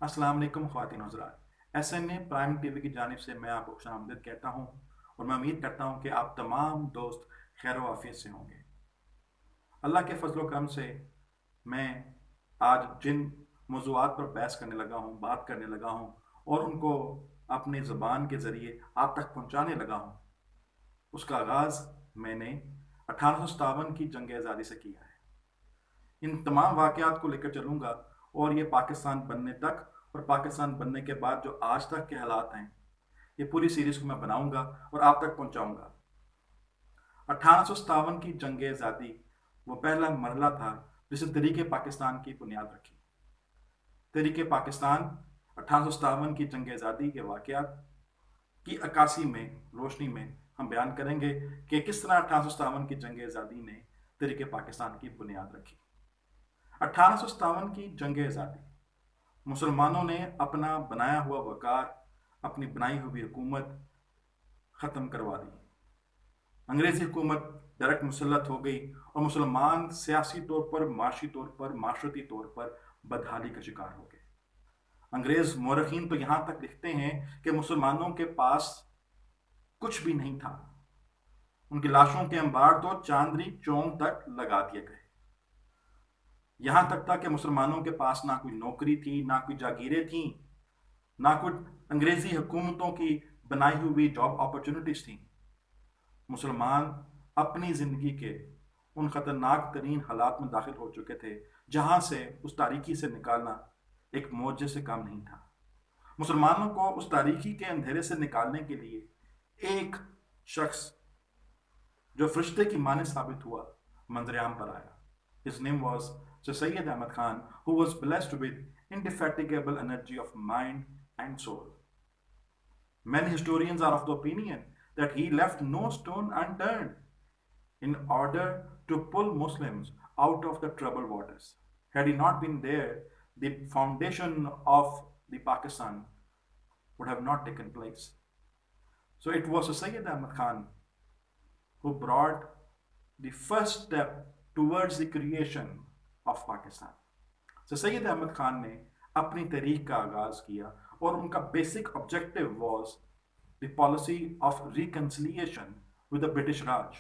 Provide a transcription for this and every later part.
अस्सलाम वालेकुम ख्वातीन हज़रात। SNA prime TV की जानिब से मैं आपको खुशामदीद कहता हूँ और मैं उम्मीद करता हूँ कि आप तमाम दोस्त खैर वाफियत से होंगे। अल्लाह के फजल करम से मैं आज जिन मौज़ूआत पर बहस करने लगा हूँ, बात करने लगा हूँ और उनको अपनी ज़बान के ज़रिए आप तक पहुँचाने लगा हूँ, उसका आगाज़ मैंने 1857 की जंग आज़ादी से किया है। इन तमाम वाक़यात को लेकर चलूँगा और ये पाकिस्तान बनने तक और पाकिस्तान बनने के बाद जो आज तक के हालात हैं, ये पूरी सीरीज़ को मैं बनाऊँगा और आप तक पहुँचाऊँगा। 1857 की जंग आज़ादी वो पहला मरहला था जिसने तहरीक पाकिस्तान की बुनियाद रखी। तहरीक पाकिस्तान 1857 की जंग आज़ादी के वाक़यात की अक्कासी में रोशनी में हम बयान करेंगे कि किस तरह 1857 की जंग आज़ादी ने तहरीक पाकिस्तान की बुनियाद रखी। 1857 की जंग आज़ादी मुसलमानों ने अपना बनाया हुआ वक़ार, अपनी बनाई हुई हुकूमत ख़त्म करवा दी। अंग्रेज़ी हुकूमत डायरेक्ट मुसल्लत हो गई और मुसलमान सियासी तौर पर, माशी तौर पर, माशरती तौर पर बदहाली का शिकार हो गए। अंग्रेज़ मौरखीन तो यहाँ तक लिखते हैं कि मुसलमानों के पास कुछ भी नहीं था। उनकी लाशों के अंबार तो चांदनी चौक तक लगा दिए गए। यहाँ तक था कि मुसलमानों के पास ना कोई नौकरी थी, ना कोई जागीरें थी, ना कोई अंग्रेज़ी हुकूमतों की बनाई हुई जॉब अपॉर्चुनिटीज़ थी। मुसलमान अपनी ज़िंदगी के उन ख़तरनाक तरीन हालात में दाखिल हो चुके थे जहाँ से उस तारीकी से निकालना एक मौजे से काम नहीं था। मुसलमानों को उस तारीकी के अंधेरे से निकालने के लिए एक शख्स जो फरिश्ते की माने साबित हुआ मंजरेआम पर आया। His name was Sir Syed Ahmad Khan, who was blessed with indefatigable energy of mind and soul. Many historians are of the opinion that he left no stone unturned in order to pull Muslims out of the troubled waters. Had he not been there, the foundation of the Pakistan would have not taken place. So it was Syed Ahmad Khan who brought the first step towards the creation of Pakistan. So Syed Ahmad Khan ने अपनी तहरीक का आगाज किया और उनका basic objective was the policy of reconciliation with the British Raj,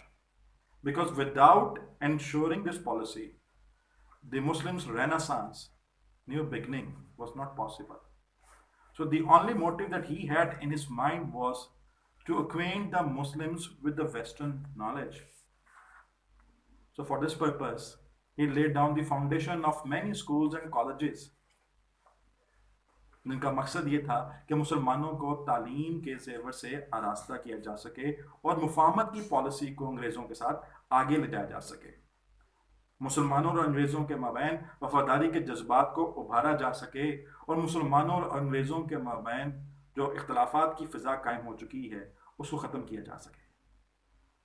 because without ensuring this policy the Muslims renaissance, new beginning, was not possible. So the only motive that he had in his mind was to acquaint the Muslims with the Western knowledge. So for this purpose, he laid down the foundation of many schools and colleges, जिनका मकसद ये था कि मुसलमानों को तालीम के ज़ेवर से आरास्ता किया जा सके और मुफाहमत की पॉलिसी को अंग्रेज़ों के साथ आगे ले जाया जा सके। मुसलमानों और अंग्रेज़ों के माबैन वफादारी के जज्बात को उभारा जा सके और मुसलमानों और अंग्रेज़ों के माबैन जो इख्तलाफात की फ़िज़ा कायम हो चुकी है उसको ख़त्म किया जा सके।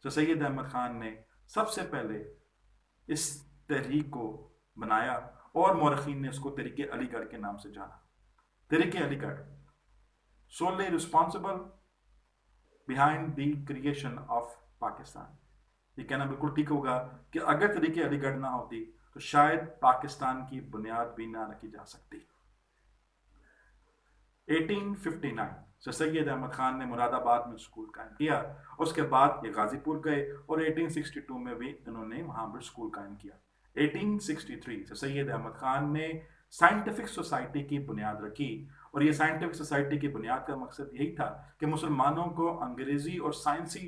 तो सैयद अहमद ख़ान ने सबसे पहले इस तहरीक को बनाया और मौरखीन ने इसको तहरीक अलीगढ़ के नाम से जाना। तहरीक Aligarh solely responsible behind the creation of Pakistan. ये कहना बिल्कुल ठीक होगा कि अगर तहरीक अलीगढ़ ना होती तो शायद पाकिस्तान की बुनियाद भी ना रखी जा सकती। 1859 से सैयद अहमद खान ने मुरादाबाद में स्कूल कायम किया। उसके बाद ये गाजीपुर गए और 1862 में भी इन्होंने वहाँ पर स्कूल कायम किया। 1863 से सैयद अहमद खान ने साइंटिफिक सोसाइटी की बुनियाद रखी और ये साइंटिफिक सोसाइटी की बुनियाद का मकसद यही था कि मुसलमानों को अंग्रेज़ी और साइंसी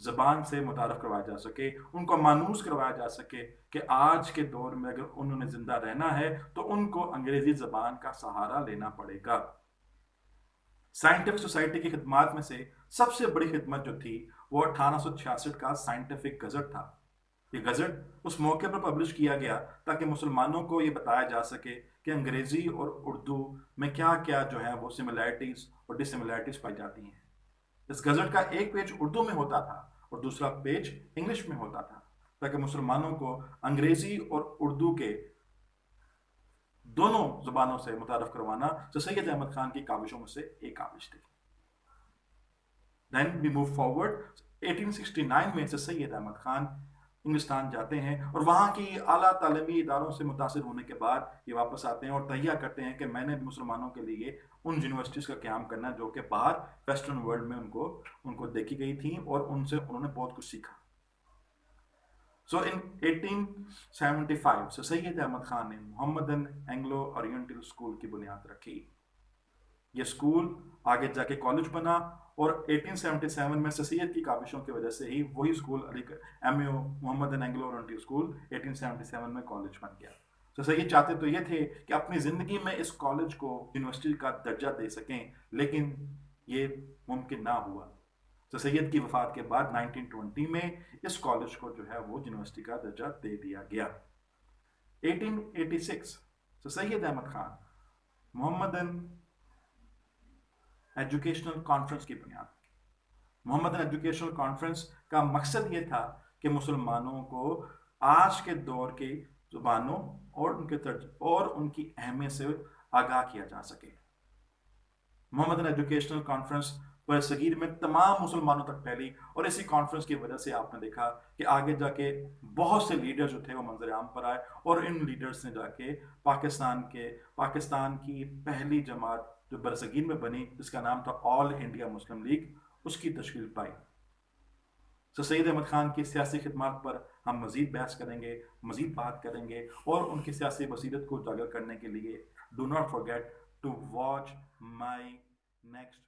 ज़बान से मुतारफ़ करवाया जा सके, उनको मानूस करवाया जा सके कि आज के दौर में अगर उन्होंने ज़िंदा रहना है तो उनको अंग्रेज़ी ज़बान का सहारा लेना पड़ेगा। साइंटिफिक सोसाइटी की खिदमत में से सबसे बड़ी खिदमत जो थी वो 1866 का साइंटिफिक गज़ट था। ये गज़ट उस मौके पर पब्लिश किया गया ताकि मुसलमानों को ये बताया जा सके कि अंग्रेज़ी और उर्दू में क्या क्या जो है वो सिमिलैरिटीज़ और डिसिमिलैरिटीज़ पाई जाती हैं। इस गज़ट का एक पेज उर्दू में होता था और दूसरा पेज इंग्लिश में होता था ताकि मुसलमानों को अंग्रेज़ी और उर्दू के दोनों ज़बानों से मुतारफ़ करवाना जो सैयद अहमद खान की काविशों में से एक काविश थी। Then we move forward. 1869 में से सैयद अहमद खान انگلستان جاتے ہیں اور وہاں کی اعلیٰ تعلیمی اداروں سے متاثر ہونے کے بعد یہ واپس آتے ہیں اور تہیہ کرتے ہیں کہ میں نے مسلمانوں کے لیے ان یونیورسٹیز کا قیام کرنا جو کہ باہر ویسٹرن ورلڈ میں ان کو دیکھی گئی تھیں اور ان سے انہوں نے بہت کچھ سیکھا. سو ان 1875 سے سید احمد خان نے محمدن اینگلو اورینٹل اسکول کی بنیاد رکھی. یہ اسکول آگے جا کے کالج بنا اور 1877 میں سید کی کاوشوں کی وجہ سے ہی وہی school M U Mohammedan Anglo Oriental school 1877 میں کالج بن گیا. تو سید چاہتے تو یہ تھے کہ اپنی زندگی میں اس کالج کو یونیورسٹی کا درجہ دے سکیں, لیکن یہ ممکن نہ ہوا. تو سید کی وفات کے بعد 1920 میں اس کالج کو جو ہے وہ یونیورسٹی کا درجہ دے دیا گیا. 1886 تو سید احمد خان محمدن ایجوکیشنل کانفرنس کی بنیاد. محمدن ایجوکیشنل کانفرنس کا مقصد یہ تھا کہ مسلمانوں کو آج کے دور کی زبانوں اور ان کی اہمیت سے آگاہ کیا جا سکے. محمدن ایجوکیشنل کانفرنس پر صغیر میں تمام مسلمانوں تک پھیلی اور اسی کانفرنس کی وجہ سے آپ نے دیکھا کہ آگے جا کے بہت سے لیڈر جو تھے وہ منظر عام پر آئے اور ان لیڈرز نے جا کے پاکستان کی پہلی جماعت جو برصغیر میں بنی جس کا نام تھا آل انڈیا مسلم لیگ, اس کی تشکیل پائی. تو سید احمد خان کی سیاسی خدمات پر ہم مزید بحث کریں گے, مزید بات کریں گے اور ان کی سیاسی بصیرت کو اجاگر کرنے کے لیے do not forget to watch my next